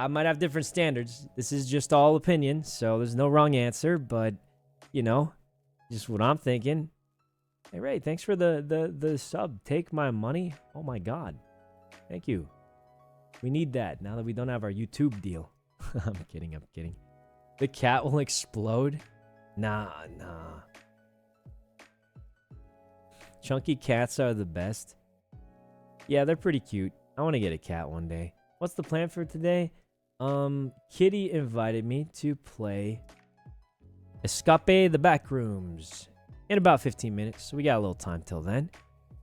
I might have different standards. This is just all opinion, so there's no wrong answer, but, you know, just what I'm thinking. Hey, Ray, thanks for the sub. Take my money. Oh, my God. Thank you. We need that now that we don't have our YouTube deal. I'm kidding. The cat will explode? Nah. Chunky cats are the best. Yeah, they're pretty cute. I want to get a cat one day. What's the plan for today? Kitty invited me to play Escape the Backrooms in about 15 minutes. So we got a little time till then.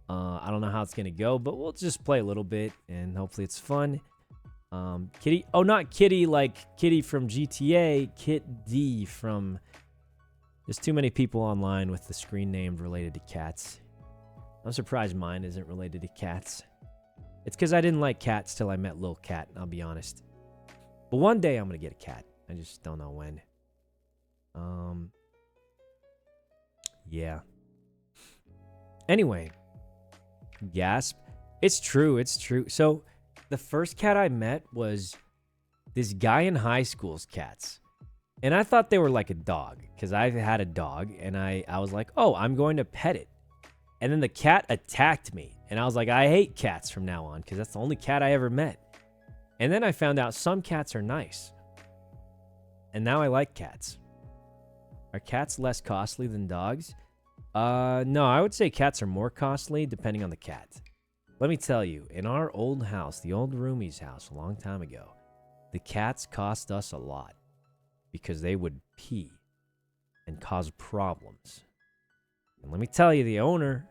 I don't know how it's going to go, but we'll just play a little bit and hopefully it's fun. Kitty. Oh, not Kitty like Kitty from GTA. Kit D from... There's too many people online with the screen name related to cats. I'm surprised mine isn't related to cats. It's because I didn't like cats till I met Lil Cat, I'll be honest. But one day I'm going to get a cat. I just don't know when. Yeah. Anyway. Gasp. It's true. So, the first cat I met was this guy in high school's cats. And I thought they were like a dog. Because I had a dog. And I was like, oh, I'm going to pet it. And then the cat attacked me. And I was like, I hate cats from now on. Because that's the only cat I ever met. And then I found out some cats are nice. And now I like cats. Are cats less costly than dogs? No, I would say cats are more costly depending on the cat. Let me tell you, in our old house, the old roomie's house a long time ago, the cats cost us a lot because they would pee and cause problems. And let me tell you, the owner,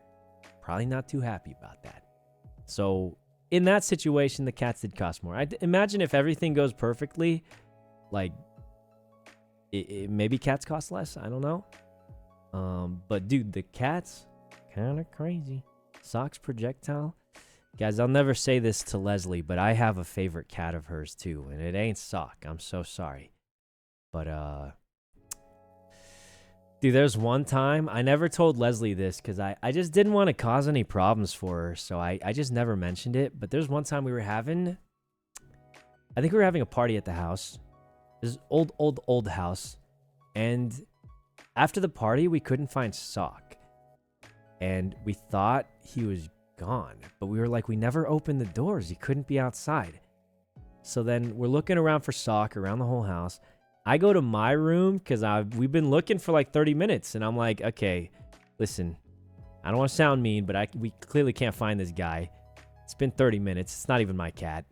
probably not too happy about that. So in that situation, the cats did cost more. Imagine if everything goes perfectly, like, maybe cats cost less. I don't know. But dude, the cat's kind of crazy. Socks projectile. Guys, I'll never say this to Leslie, but I have a favorite cat of hers too, and it ain't Sock. I'm so sorry. But, dude, there's one time, I never told Leslie this because I just didn't want to cause any problems for her, so I just never mentioned it. But there's one time I think we were having a party at the house. This old house. And after the party, we couldn't find Sock. And we thought he was gone. But we were like, we never opened the doors. He couldn't be outside. So then we're looking around for Sock around the whole house. I go to my room because we've been looking for like 30 minutes. And I'm like, okay, listen, I don't want to sound mean, but we clearly can't find this guy. It's been 30 minutes. It's not even my cat.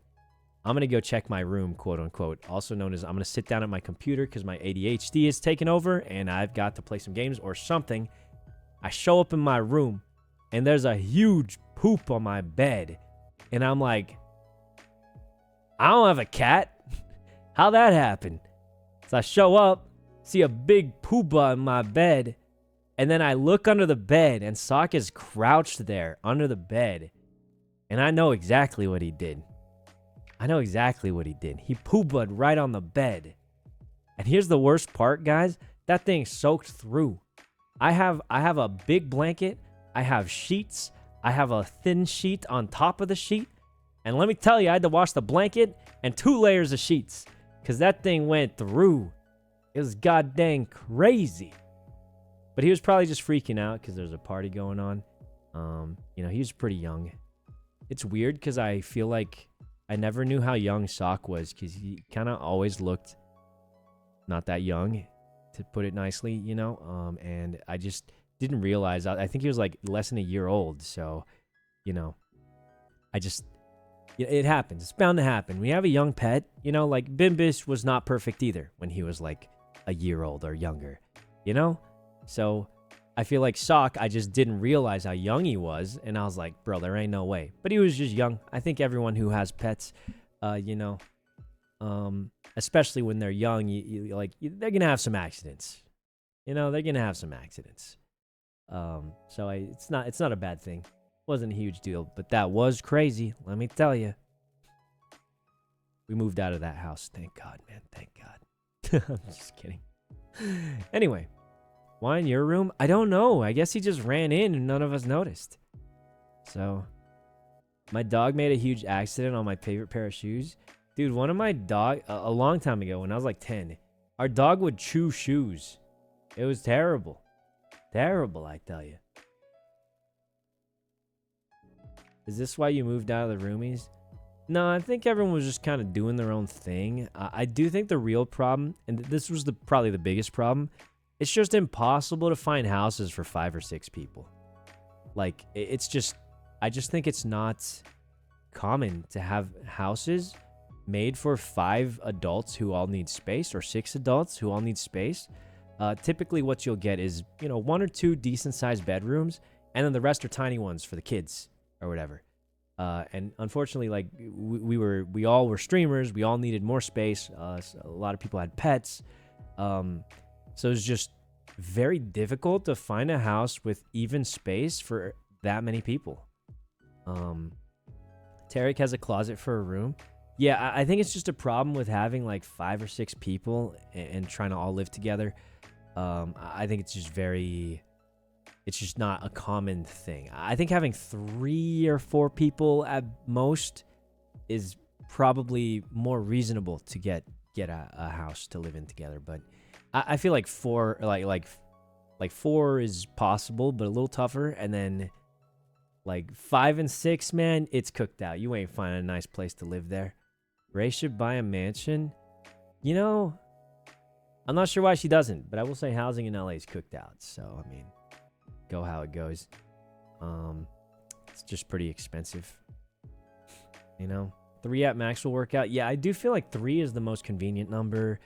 I'm going to go check my room, quote unquote. Also known as I'm going to sit down at my computer because my ADHD is taken over and I've got to play some games or something. I show up in my room and there's a huge poop on my bed. And I'm like, I don't have a cat. How'd that happen? So I show up, see a big pooba in my bed. And then I look under the bed and Sock is crouched there under the bed. And I know exactly what he did. He poo-bud right on the bed. And here's the worst part, guys. That thing soaked through. I have a big blanket. I have sheets. I have a thin sheet on top of the sheet. And let me tell you, I had to wash the blanket and 2 layers of sheets. Because that thing went through. It was goddamn crazy. But he was probably just freaking out because there's a party going on. He was pretty young. It's weird because I feel like I never knew how young Sock was because he kind of always looked not that young, to put it nicely, and I just didn't realize. I think he was like less than a year old, so, it happens. It's bound to happen. We have a young pet, like Bimbis was not perfect either when he was like a year old or younger, So I feel like Sock, I just didn't realize how young he was. And I was like, bro, there ain't no way. But he was just young. I think everyone who has pets, especially when they're young, they're going to have some accidents. They're going to have some accidents. So it's not a bad thing. Wasn't a huge deal, but that was crazy. Let me tell you. We moved out of that house. Thank God, man. Thank God. I'm just kidding. Anyway. Why in your room? I don't know. I guess he just ran in and none of us noticed. So, my dog made a huge accident on my favorite pair of shoes. Dude, one of my dog, a long time ago when I was like 10, our dog would chew shoes. It was terrible. Terrible, I tell you. Is this why you moved out of the roomies? No, I think everyone was just kind of doing their own thing. I do think the real problem, and this was probably the biggest problem, it's just impossible to find houses for 5 or 6 people. Like, it's just, I just think it's not common to have houses made for 5 adults who all need space, or 6 adults who all need space. Typically what you'll get is, 1 or 2 decent sized bedrooms, and then the rest are tiny ones for the kids or whatever. And unfortunately, like, we all were streamers. We all needed more space. So a lot of people had pets. So it's just very difficult to find a house with even space for that many people. Tarek has a closet for a room. Yeah, I think it's just a problem with having like 5 or 6 people and trying to all live together. I think it's just not a common thing. I think having 3 or 4 people at most is probably more reasonable to get a house to live in together. But I feel like 4, like 4 is possible, but a little tougher. And then like 5 and 6, man, it's cooked out. You ain't finding a nice place to live there. Ray should buy a mansion. I'm not sure why she doesn't, but I will say housing in LA is cooked out. So, I mean, go how it goes. It's just pretty expensive. 3 at max will work out. Yeah, I do feel like 3 is the most convenient number.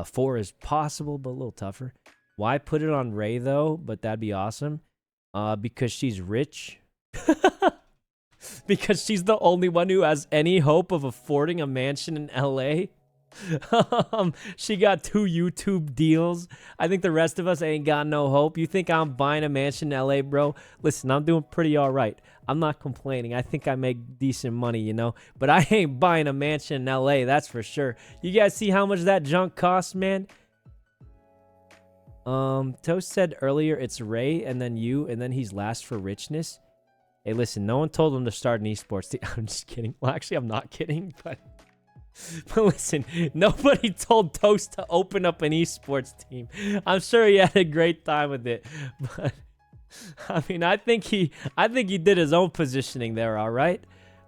4 is possible, but a little tougher. Why put it on Ray, though? But that'd be awesome. Because she's rich. Because she's the only one who has any hope of affording a mansion in LA. She got 2 YouTube deals. I think the rest of us ain't got no hope. You think I'm buying a mansion in LA, bro? Listen, I'm doing pretty all right. I'm not complaining. I think I make decent money, but I ain't buying a mansion in LA, that's for sure. You guys see how much that junk costs, man? Toast said earlier it's Ray and then you, and then he's last for richness. Hey, listen, no one told him to start an esports team. I'm just kidding. Well, actually, I'm not kidding, but listen, nobody told Toast to open up an esports team. I'm sure he had a great time with it, but I mean, I think he did his own positioning there, all right?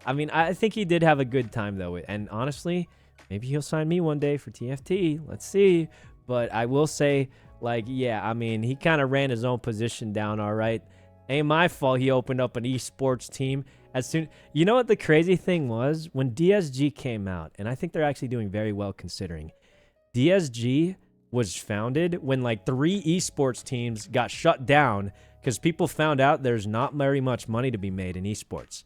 I mean, I think he did have a good time, though, and honestly, maybe he'll sign me one day for TFT. Let's see. But I will say, like, yeah, I mean, he kind of ran his own position down, all right? Ain't my fault he opened up an esports team as soon. You know what the crazy thing was? When DSG came out, and I think they're actually doing very well considering, DSG was founded when like 3 esports teams got shut down because people found out there's not very much money to be made in esports.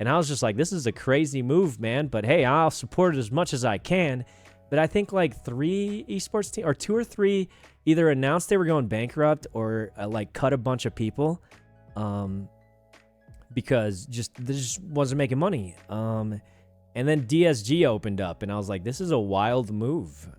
And I was just like, this is a crazy move, man. But hey, I'll support it as much as I can. But I think like 3 esports teams, or 2 or 3, either announced they were going bankrupt or like cut a bunch of people. Because this just wasn't making money. And then DSG opened up, and I was like, this is a wild move.